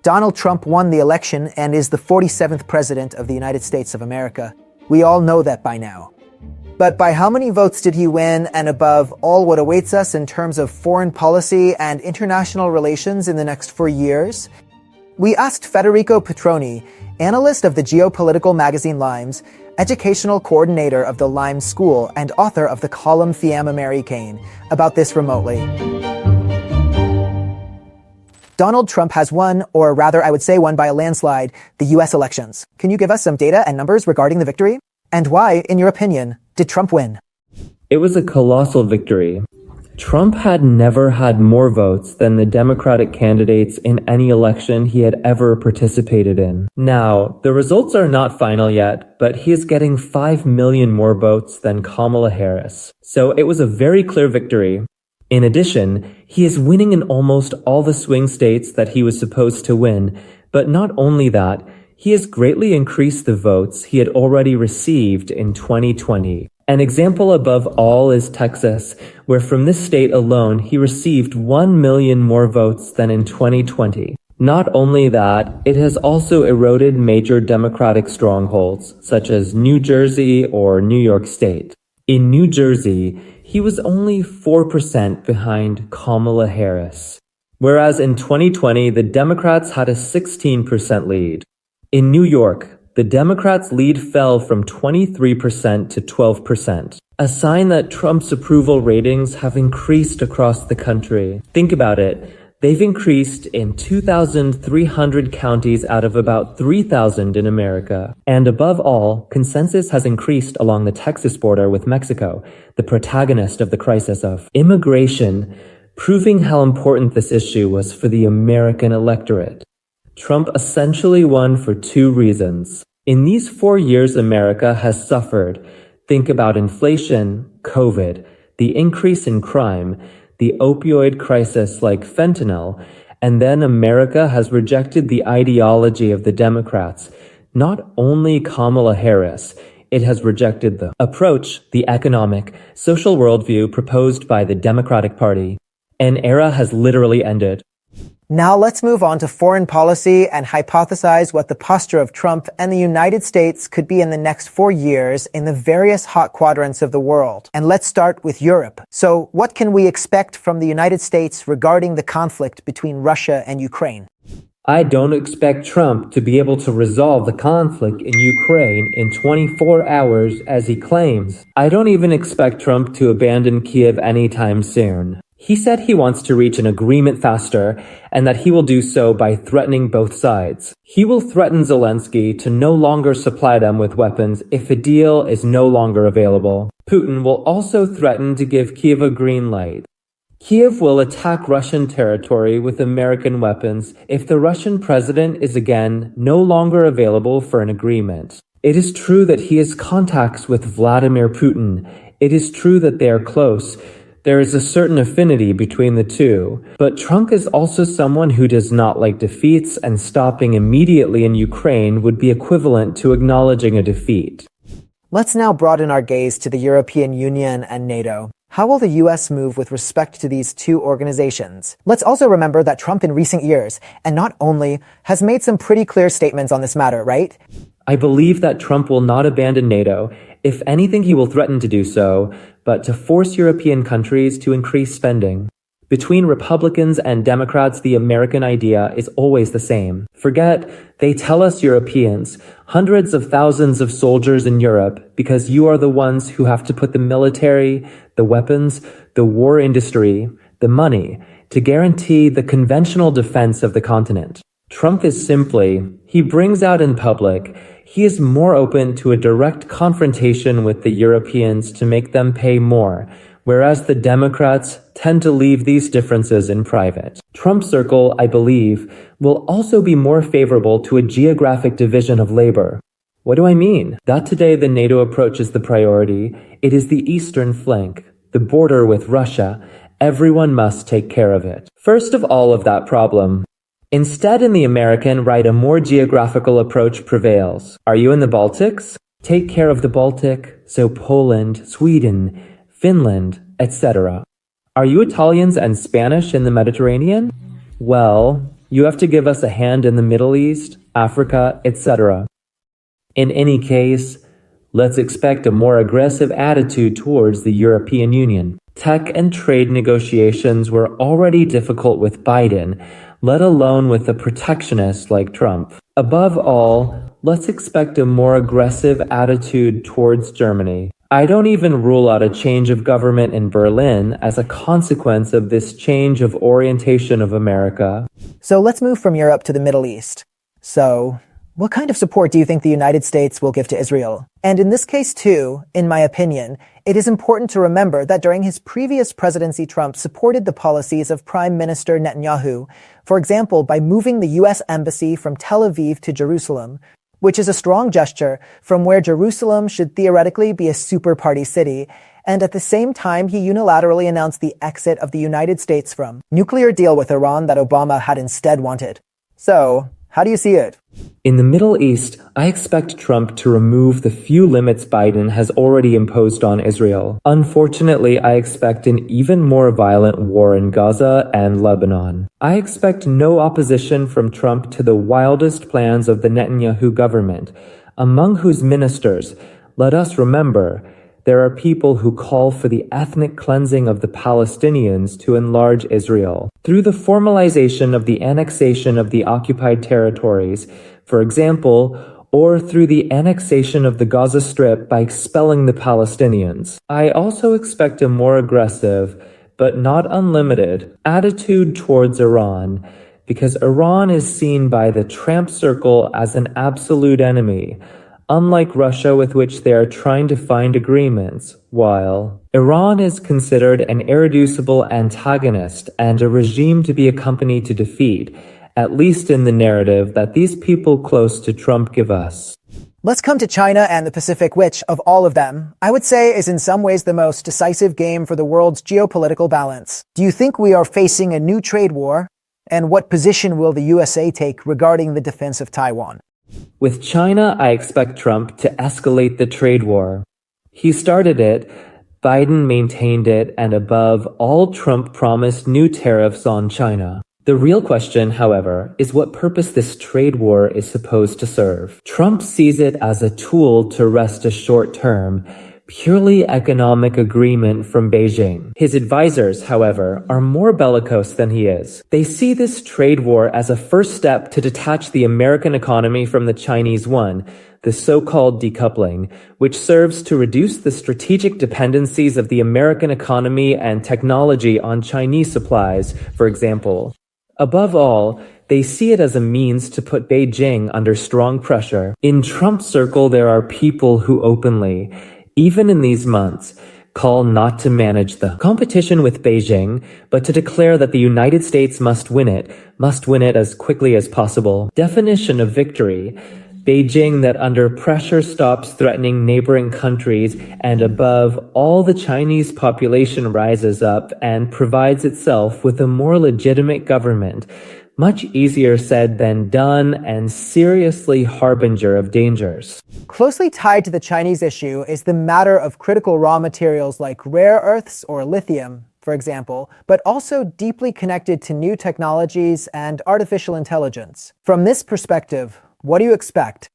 Donald Trump won the election and is the 47th president of the United States of America. We all know that by now. But by how many votes did he win, and above all, what awaits us in terms of foreign policy and international relations in the next 4 years? We asked Federico Petroni, analyst of the geopolitical magazine Limes, educational coordinator of the Limes School, and author of the column Fiamme Americaine, about this remotely. Donald Trump has won, or rather I would say won by a landslide, the US elections. Can you give us some data and numbers regarding the victory? And why, in your opinion, did Trump win? It was a colossal victory. Trump had never had more votes than the Democratic candidates in any election he had ever participated in. Now, the results are not final yet, but he is getting 5 million more votes than Kamala Harris. So it was a very clear victory. In addition, he is winning in almost all the swing states that he was supposed to win. But not only that, he has greatly increased the votes he had already received in 2020. An example above all is Texas, where from this state alone he received 1 million more votes than in 2020. Not only that, it has also eroded major Democratic strongholds, such as New Jersey or New York State. In New Jersey, he was only 4% behind Kamala Harris, whereas in 2020 the Democrats had a 16% lead. In New York, the Democrats' lead fell from 23% to 12%, a sign that Trump's approval ratings have increased across the country. Think about it. They've increased in 2,300 counties out of about 3,000 in America. And above all, consensus has increased along the Texas border with Mexico, the protagonist of the crisis of immigration, proving how important this issue was for the American electorate. Trump essentially won for 2 reasons. In these 4 years, America has suffered. Think about inflation, COVID, the increase in crime, the opioid crisis like fentanyl, and then America has rejected the ideology of the Democrats. Not only Kamala Harris, it has rejected the approach, the economic, social worldview proposed by the Democratic Party. An era has literally ended. Now let's move on to foreign policy and hypothesize what the posture of Trump and the United States could be in the next 4 years in the various hot quadrants of the world. And let's start with Europe. So what can we expect from the United States regarding the conflict between Russia and Ukraine? I don't expect Trump to be able to resolve the conflict in Ukraine in 24 hours as he claims. I don't even expect Trump to abandon Kiev anytime soon. He said he wants to reach an agreement faster and that he will do so by threatening both sides. He will threaten Zelensky to no longer supply them with weapons if a deal is no longer available. Putin will also threaten to give Kiev a green light. Kiev will attack Russian territory with American weapons if the Russian president is again no longer available for an agreement. It is true that he has contacts with Vladimir Putin. It is true that they are close. There is a certain affinity between the two, but Trump is also someone who does not like defeats, and stopping immediately in Ukraine would be equivalent to acknowledging a defeat. Let's now broaden our gaze to the European Union and NATO. How will the US move with respect to these two organizations? Let's also remember that Trump in recent years, and not only, has made some pretty clear statements on this matter, right? I believe that Trump will not abandon NATO. If anything, he will threaten to do so, but to force European countries to increase spending. Between Republicans and Democrats, the American idea is always the same. Forget, they tell us Europeans, hundreds of thousands of soldiers in Europe, because you are the ones who have to put the military, the weapons, the war industry, the money, to guarantee the conventional defense of the continent. Trump is simply, he brings out in public, he is more open to a direct confrontation with the Europeans to make them pay more, whereas the Democrats tend to leave these differences in private. Trump's circle, I believe, will also be more favorable to a geographic division of labor. What do I mean? That today the NATO approach is the priority. It is the eastern flank, the border with Russia. Everyone must take care of it. First of all of that problem. Instead, in the American right, a more geographical approach prevails. Are you in the Baltics? Take care of the Baltic, so Poland, Sweden, Finland, etc. Are you Italians and Spanish in the Mediterranean? Well, You have to give us a hand in the Middle East, Africa, etc. In any case, let's expect a more aggressive attitude towards the European Union. Tech and trade negotiations were already difficult with Biden, let alone with a protectionist like Trump. Above all, let's expect a more aggressive attitude towards Germany. I don't even rule out a change of government in Berlin as a consequence of this change of orientation of America. So let's move from Europe to the Middle East. So, what kind of support do you think the United States will give to Israel? And in this case too, in my opinion, it is important to remember that during his previous presidency, Trump supported the policies of Prime Minister Netanyahu, for example, by moving the U.S. embassy from Tel Aviv to Jerusalem, which is a strong gesture from where Jerusalem should theoretically be a super party city, and at the same time he unilaterally announced the exit of the United States from nuclear deal with Iran that Obama had instead wanted. So, how do you see it? In the Middle East, I expect Trump to remove the few limits Biden has already imposed on Israel. Unfortunately, I expect an even more violent war in Gaza and Lebanon. I expect no opposition from Trump to the wildest plans of the Netanyahu government, among whose ministers, let us remember, there are people who call for the ethnic cleansing of the Palestinians to enlarge Israel. Through the formalization of the annexation of the occupied territories, for example, or through the annexation of the Gaza Strip by expelling the Palestinians. I also expect a more aggressive, but not unlimited, attitude towards Iran, because Iran is seen by the Trump circle as an absolute enemy, unlike Russia, with which they are trying to find agreements, while Iran is considered an irreducible antagonist and a regime to be accompanied to defeat, at least in the narrative that these people close to Trump give us. Let's come to China and the Pacific, which, of all of them, I would say is in some ways the most decisive game for the world's geopolitical balance. Do you think we are facing a new trade war? And what position will the USA take regarding the defense of Taiwan? With China, I expect Trump to escalate the trade war. He started it, Biden maintained it, and above all, Trump promised new tariffs on China. The real question, however, is what purpose this trade war is supposed to serve. Trump sees it as a tool to wrest a short-term, purely economic agreement from Beijing. His advisors, however, are more bellicose than he is. They see this trade war as a first step to detach the American economy from the Chinese one, the so-called decoupling, which serves to reduce the strategic dependencies of the American economy and technology on Chinese supplies, for example. Above all, they see it as a means to put Beijing under strong pressure. In Trump's circle, there are people who openly, even in these months, call not to manage the competition with Beijing, but to declare that the United States must win it as quickly as possible. Definition of victory: Beijing that under pressure stops threatening neighboring countries, and above all, the Chinese population rises up and provides itself with a more legitimate government. Much easier said than done, and seriously harbinger of dangers. Closely tied to the Chinese issue is the matter of critical raw materials like rare earths or lithium, for example, but also deeply connected to new technologies and artificial intelligence. From this perspective, what do you expect?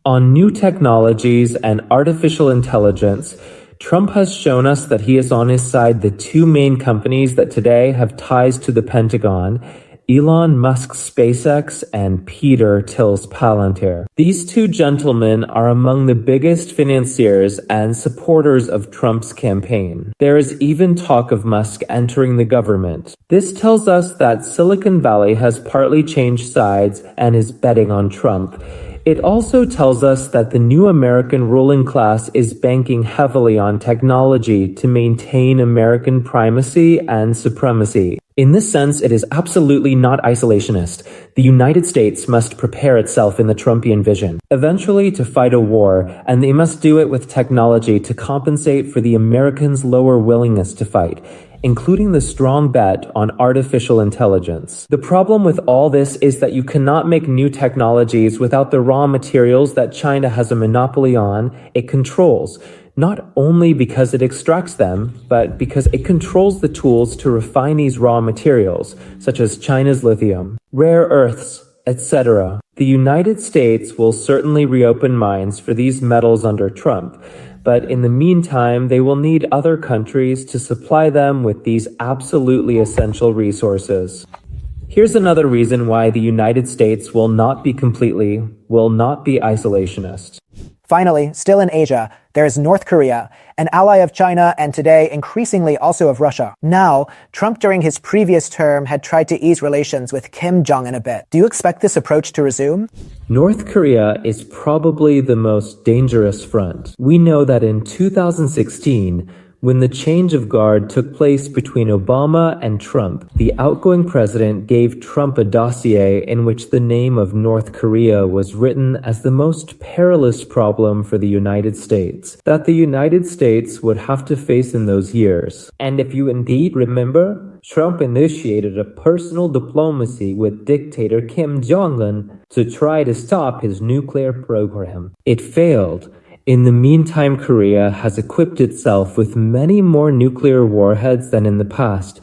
On new technologies and artificial intelligence, Trump has shown us that he is on his side the two main companies that today have ties to the Pentagon, Elon Musk's SpaceX and Peter Thiel's Palantir. These two gentlemen are among the biggest financiers and supporters of Trump's campaign. There is even talk of Musk entering the government. This tells us that Silicon Valley has partly changed sides and is betting on Trump. It also tells us that the new American ruling class is banking heavily on technology to maintain American primacy and supremacy. In this sense, it is absolutely not isolationist. The United States must prepare itself in the Trumpian vision, eventually to fight a war, and they must do it with technology to compensate for the Americans' lower willingness to fight, including the strong bet on artificial intelligence. The problem with all this is that you cannot make new technologies without the raw materials that China has a monopoly on, it controls. not only because it extracts them, but because it controls the tools to refine these raw materials, such as China's lithium, rare earths, etc. The United States will certainly reopen mines for these metals under Trump, but in the meantime, they will need other countries to supply them with these absolutely essential resources. Here's another reason why the United States will not be isolationist. Finally, still in Asia, there is North Korea, an ally of China and today increasingly also of Russia. Now, Trump during his previous term had tried to ease relations with Kim Jong-un a bit. Do you expect this approach to resume? North Korea is probably the most dangerous front. We know that in 2016, when the change of guard took place between Obama and Trump, the outgoing president gave Trump a dossier in which the name of North Korea was written as the most perilous problem for the United States that the United States would have to face in those years. And if you indeed remember, Trump initiated a personal diplomacy with dictator Kim Jong-un to try to stop his nuclear program. It failed. In the meantime, Korea has equipped itself with many more nuclear warheads than in the past.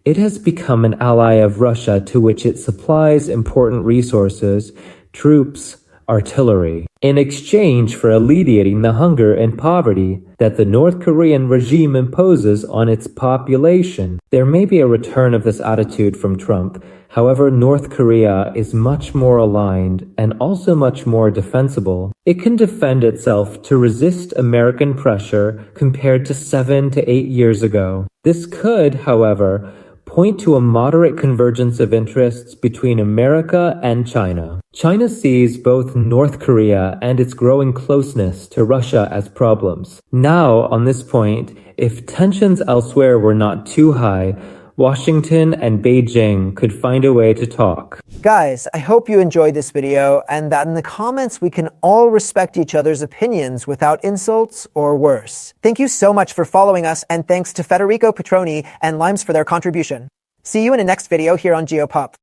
It has become an ally of Russia to which it supplies important resources, troops, artillery, in exchange for alleviating the hunger and poverty that the North Korean regime imposes on its population. There may be a return of this attitude from Trump. However, North Korea is much more aligned and also much more defensible. It can defend itself to resist American pressure compared to 7 to 8 years ago. This could, however, point to a moderate convergence of interests between America and China. China sees both North Korea and its growing closeness to Russia as problems. Now, on this point, if tensions elsewhere were not too high, Washington and Beijing could find a way to talk. Guys, I hope you enjoyed this video and that in the comments we can all respect each other's opinions without insults or worse. Thank you so much for following us, and thanks to Federico Petroni and Limes for their contribution. See you in the next video here on Geopop.